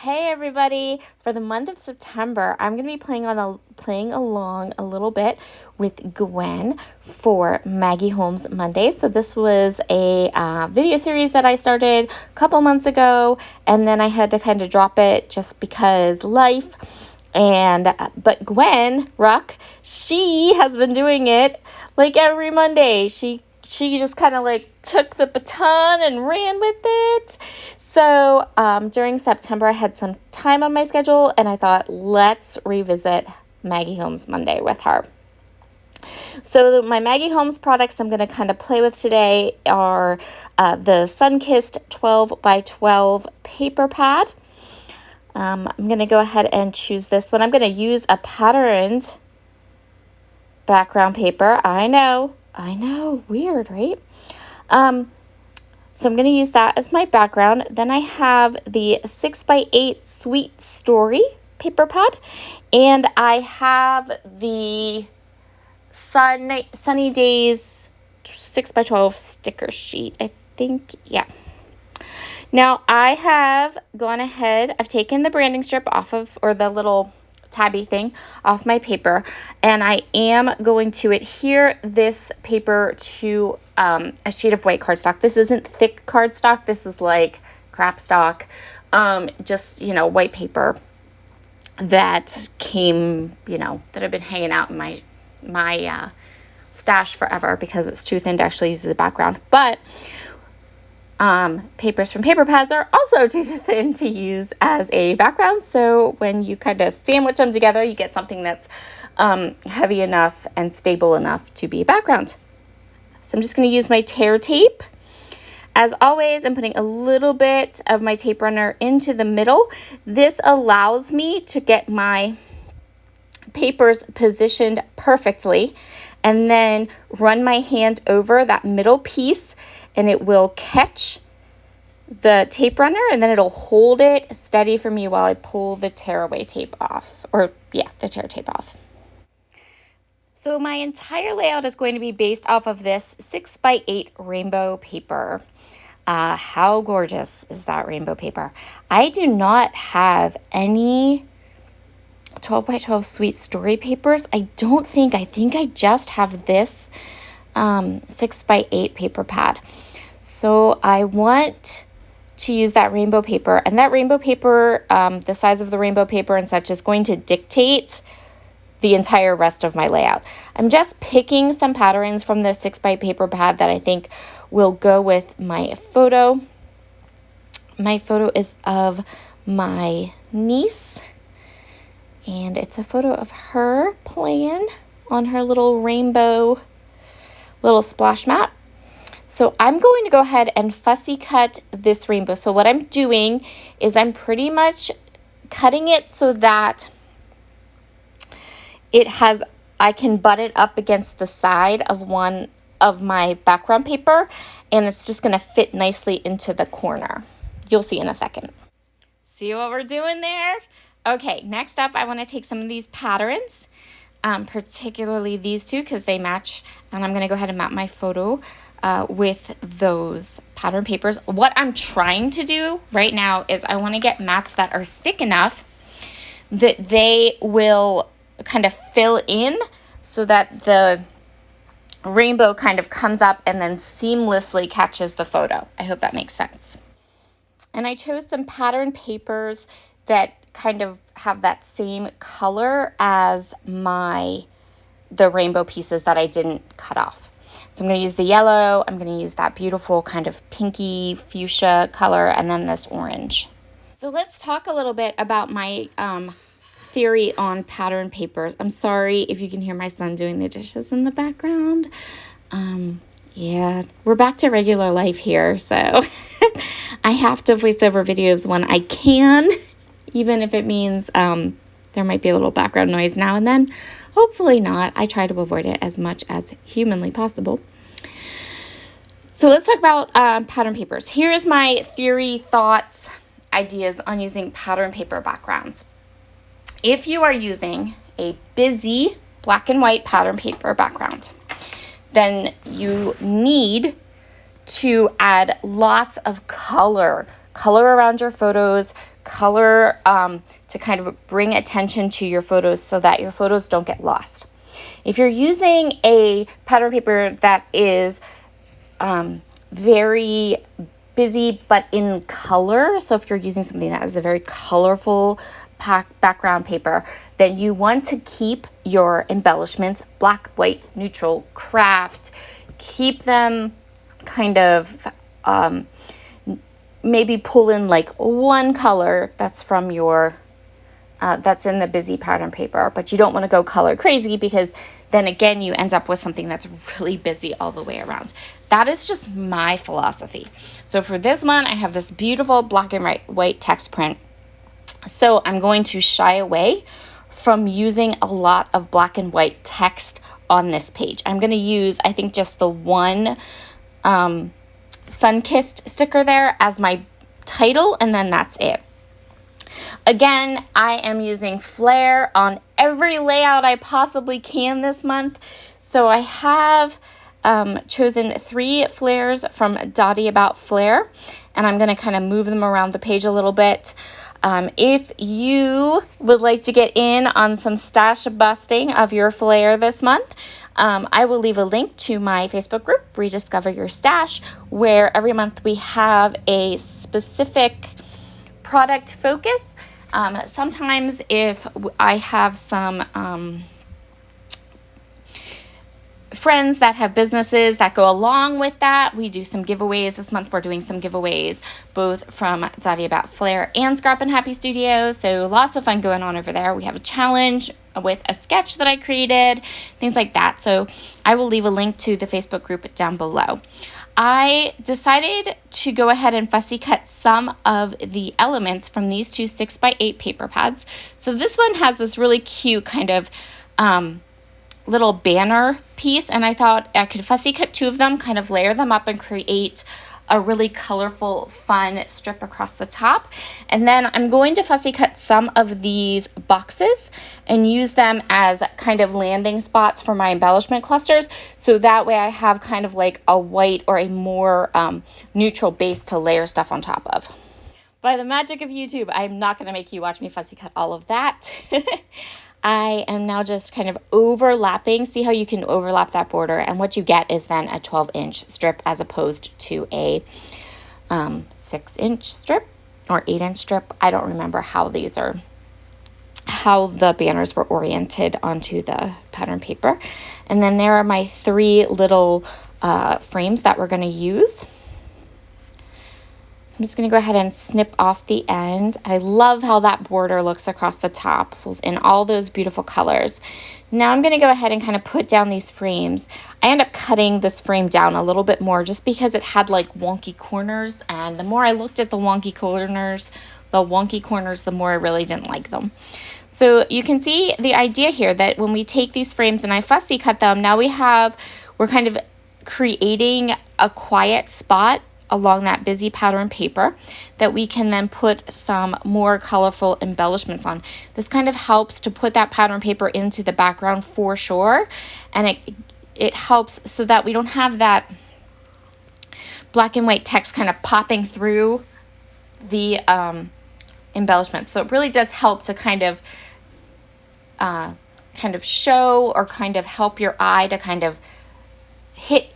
Hey everybody! For the month of September, I'm going to be playing along a little bit with Gwen for Maggie Holmes Monday. So this was a video series that I started a couple months ago, and then I had to kind of drop it just because life. But Gwen Ruck, she has been doing it like every Monday. She just kind of like took the baton and ran with it. So during September, I had some time on my schedule, and I thought, let's revisit Maggie Holmes Monday with her. So my Maggie Holmes products I'm going to kind of play with today are the Sunkissed 12 by 12 paper pad. I'm going to go ahead and choose this one. I'm going to use a patterned background paper. I know, weird, right? So I'm going to use that as my background. Then I have the 6x8 Sweet Story paper pad. And I have the Sunny Days 6x12 sticker sheet. I think, yeah. Now I have gone ahead, I've taken the branding strip off of, or the little tabby thing off my paper, and I am going to adhere this paper to a sheet of white cardstock. This isn't thick cardstock. This is like crap stock, just, white paper that came, that I've been hanging out in my stash forever because it's too thin to actually use as a background. But papers from paper pads are also too thin to use as a background. So when you kind of sandwich them together, you get something that's heavy enough and stable enough to be a background. So I'm just going to use my tear tape. As always, I'm putting a little bit of my tape runner into the middle. This allows me to get my papers positioned perfectly and then run my hand over that middle piece, and it will catch the tape runner, and then it'll hold it steady for me while I pull the tearaway tape off, the tear tape off. So my entire layout is going to be based off of this 6x8 rainbow paper. How gorgeous is that rainbow paper? I do not have any 12 by 12 Sweet Story papers. I think I just have this 6x8 paper pad. So I want to use that rainbow paper, and that rainbow paper, the size of the rainbow paper and such, is going to dictate the entire rest of my layout. I'm just picking some patterns from the 6x8 paper pad that I think will go with my photo. My photo is of my niece, and it's a photo of her playing on her little rainbow little splash mat. So I'm going to go ahead and fussy cut this rainbow. So what I'm doing is I'm pretty much cutting it so that I can butt it up against the side of one of my background paper, and it's just going to fit nicely into the corner. You'll see in a second. See what we're doing there? Okay, next up, I want to take some of these patterns, particularly these two because they match, and I'm going to go ahead and map my photo with those pattern papers. What I'm trying to do right now is I want to get mats that are thick enough that they will kind of fill in so that the rainbow kind of comes up and then seamlessly catches the photo. I hope that makes sense. And I chose some pattern papers that kind of have that same color as the rainbow pieces that I didn't cut off. So I'm going to use the yellow, I'm going to use that beautiful kind of pinky fuchsia color, and then this orange. So let's talk a little bit about my theory on pattern papers. I'm sorry if you can hear my son doing the dishes in the background. Yeah, we're back to regular life here, so I have to voice over videos when I can, even if it means there might be a little background noise now and then. Hopefully not. I try to avoid it as much as humanly possible. So let's talk about pattern papers. Here's my theory, thoughts, ideas on using pattern paper backgrounds. If you are using a busy black and white pattern paper background, then you need to add lots of color around your photos, color to kind of bring attention to your photos so that your photos don't get lost. If you're using a pattern paper that is very busy but in color, so if you're using something that is a very colorful background paper, then you want to keep your embellishments black, white, neutral, craft. Keep them kind of maybe pull in like one color that's from your that's in the busy pattern paper, but you don't want to go color crazy because then again you end up with something that's really busy all the way around. That is just my philosophy. So for this one, I have this beautiful black and white text print. So I'm going to shy away from using a lot of black and white text on this page. I'm going to use, I think, just the one Sunkissed sticker there as my title, and then that's it. Again, I am using Flair on every layout I possibly can this month. So I have chosen 3 flares from Dotty About Flair, and I'm going to kind of move them around the page a little bit. If you would like to get in on some stash busting of your flair this month, I will leave a link to my Facebook group, Rediscover Your Stash, where every month we have a specific product focus. Sometimes if I have some friends that have businesses that go along with that, we do some giveaways. This month we're doing some giveaways both from Dotty About Flair and Scrap and Happy Studio, so lots of fun going on over there. We have a challenge with a sketch that I created, things like that. So I will leave a link to the Facebook group down below. I decided to go ahead and fussy cut some of the elements from these 2 6x8 paper pads. So this one has this really cute kind of little banner piece, and I thought I could fussy cut 2 of them, kind of layer them up and create a really colorful, fun strip across the top. And then I'm going to fussy cut some of these boxes and use them as kind of landing spots for my embellishment clusters. So that way I have kind of like a white or a more neutral base to layer stuff on top of. By the magic of YouTube, I'm not going to make you watch me fussy cut all of that. I am now just kind of overlapping. See how you can overlap that border, and what you get is then a 12-inch strip as opposed to a 6-inch strip or 8-inch strip. I don't remember how the banners were oriented onto the pattern paper. And then there are my 3 little frames that we're going to use. So I'm just going to go ahead and snip off the end. I love how that border looks across the top in all those beautiful colors. Now I'm going to go ahead and kind of put down these frames. I end up cutting this frame down a little bit more just because it had like wonky corners, and the more I looked at the wonky corners, the more I really didn't like them. So you can see the idea here that when we take these frames and I fussy cut them, now we're kind of creating a quiet spot along that busy pattern paper that we can then put some more colorful embellishments on. This kind of helps to put that pattern paper into the background for sure, and it helps so that we don't have that black and white text kind of popping through the embellishments. So it really does help to kind of show or kind of help your eye to kind of hit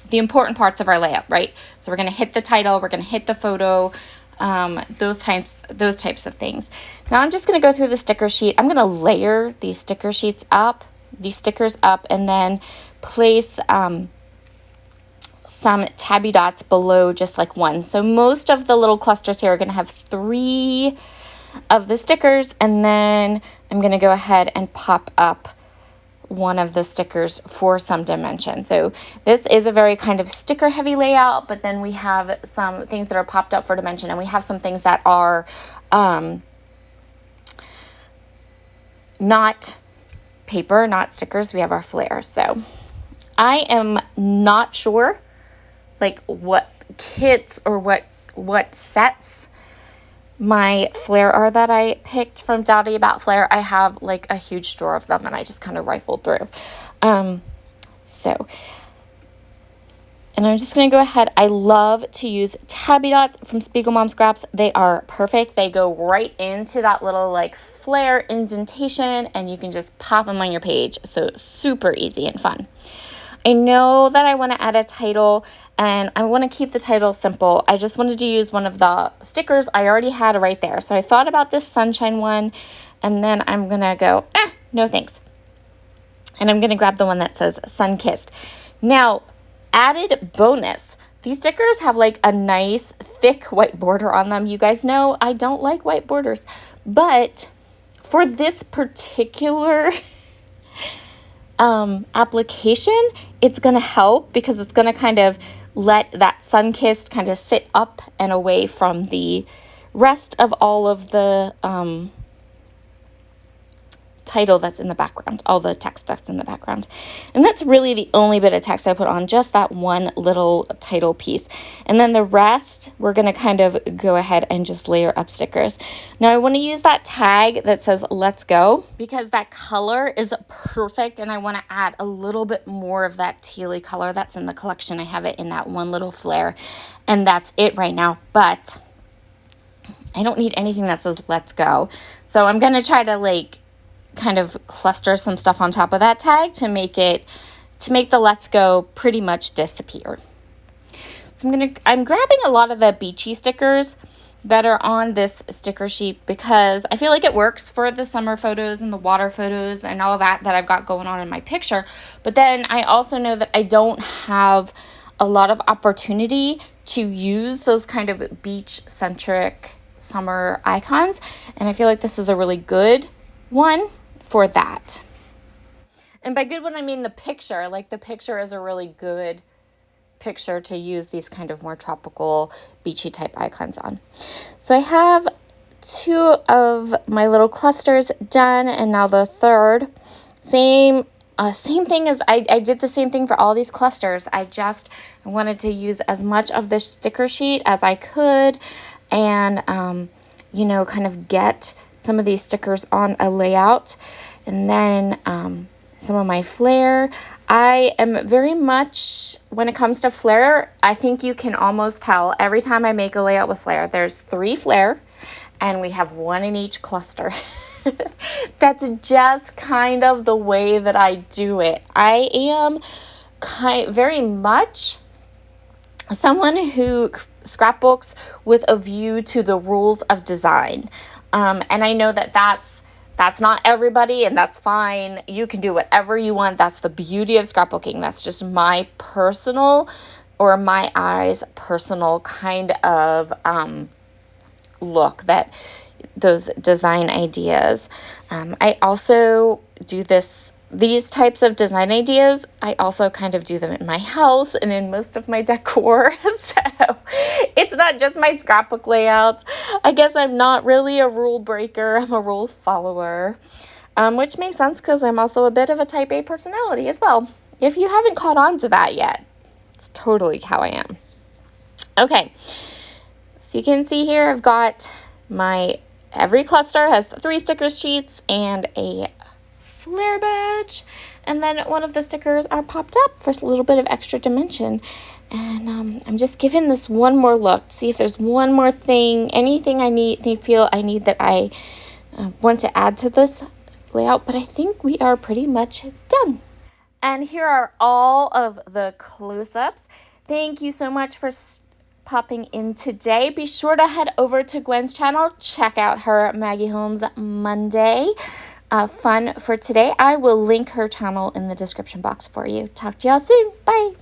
the important parts of our layout, right? So we're going to hit the title, we're going to hit the photo, those types of things. Now I'm just going to go through the sticker sheet. I'm going to layer these stickers up, and then place some tabby dots below just like one. So most of the little clusters here are going to have 3 of the stickers, and then I'm going to go ahead and pop up one of the stickers for some dimension. So this is a very kind of sticker heavy layout, but then we have some things that are popped up for dimension, and we have some things that are not paper, not stickers. We have our flares. So I am not sure like what kits or what sets my flare are that I picked from Dotty About Flair. I have like a huge drawer of them, and I just kind of rifled through. So And I'm just going to go ahead. I love to use tabby dots from Spiegelmom Scraps. They are perfect. They go right into that little like flare indentation, and you can just pop them on your page. So super easy and fun. I know that I want to add a title, and I want to keep the title simple. I just wanted to use one of the stickers I already had right there. So I thought about this sunshine one, and then I'm going to go, no thanks. And I'm going to grab the one that says Sunkissed. Now, added bonus, these stickers have like a nice thick white border on them. You guys know I don't like white borders, but for this particular application, it's going to help because it's going to kind of let that Sunkissed kind of sit up and away from the rest of all of the title that's in the background, all the text that's in the background. And that's really the only bit of text I put on, just that one little title piece. And then the rest, we're going to kind of go ahead and just layer up stickers. Now I want to use that tag that says let's go because that color is perfect, and I want to add a little bit more of that tealy color that's in the collection. I have it in that one little flare, and that's it right now. But I don't need anything that says let's go. So I'm going to try to like kind of cluster some stuff on top of that tag to make the let's go pretty much disappear. So I'm grabbing a lot of the beachy stickers that are on this sticker sheet because I feel like it works for the summer photos and the water photos and all that I've got going on in my picture. But then I also know that I don't have a lot of opportunity to use those kind of beach centric summer icons, and I feel like this is a really good one for that. And by good one, I mean the picture. Like the picture is a really good picture to use these kind of more tropical beachy type icons on. So I have 2 of my little clusters done, and now the third. Same thing as I did the same thing for all these clusters. I just wanted to use as much of this sticker sheet as I could, and kind of get some of these stickers on a layout. And then some of my flare. I am very much, when it comes to flare, I think you can almost tell every time I make a layout with flare. There's 3 flare, and we have 1 in each cluster. That's just kind of the way that I do it. I am very much someone who scrapbooks with a view to the rules of design. And I know that that's not everybody, and that's fine. You can do whatever you want. That's the beauty of scrapbooking. That's just my personal, or my eyes personal kind of look, that those design ideas. I also do these types of design ideas. I also kind of do them in my house and in most of my decor. So it's not just my scrapbook layouts. I guess I'm not really a rule breaker. I'm a rule follower, which makes sense because I'm also a bit of a type A personality as well. If you haven't caught on to that yet, it's totally how I am. Okay, so you can see here I've got every cluster has 3 sticker sheets and a flare badge, and then one of the stickers are popped up for a little bit of extra dimension. And I'm just giving this one more look to see if there's one more thing, anything I feel I need that I want to add to this layout, but I think we are pretty much done. And here are all of the close-ups. Thank you so much for popping in today. Be sure to head over to Gwen's channel. Check out her Maggie Holmes Monday fun for today. I will link her channel in the description box for you. Talk to y'all soon. Bye.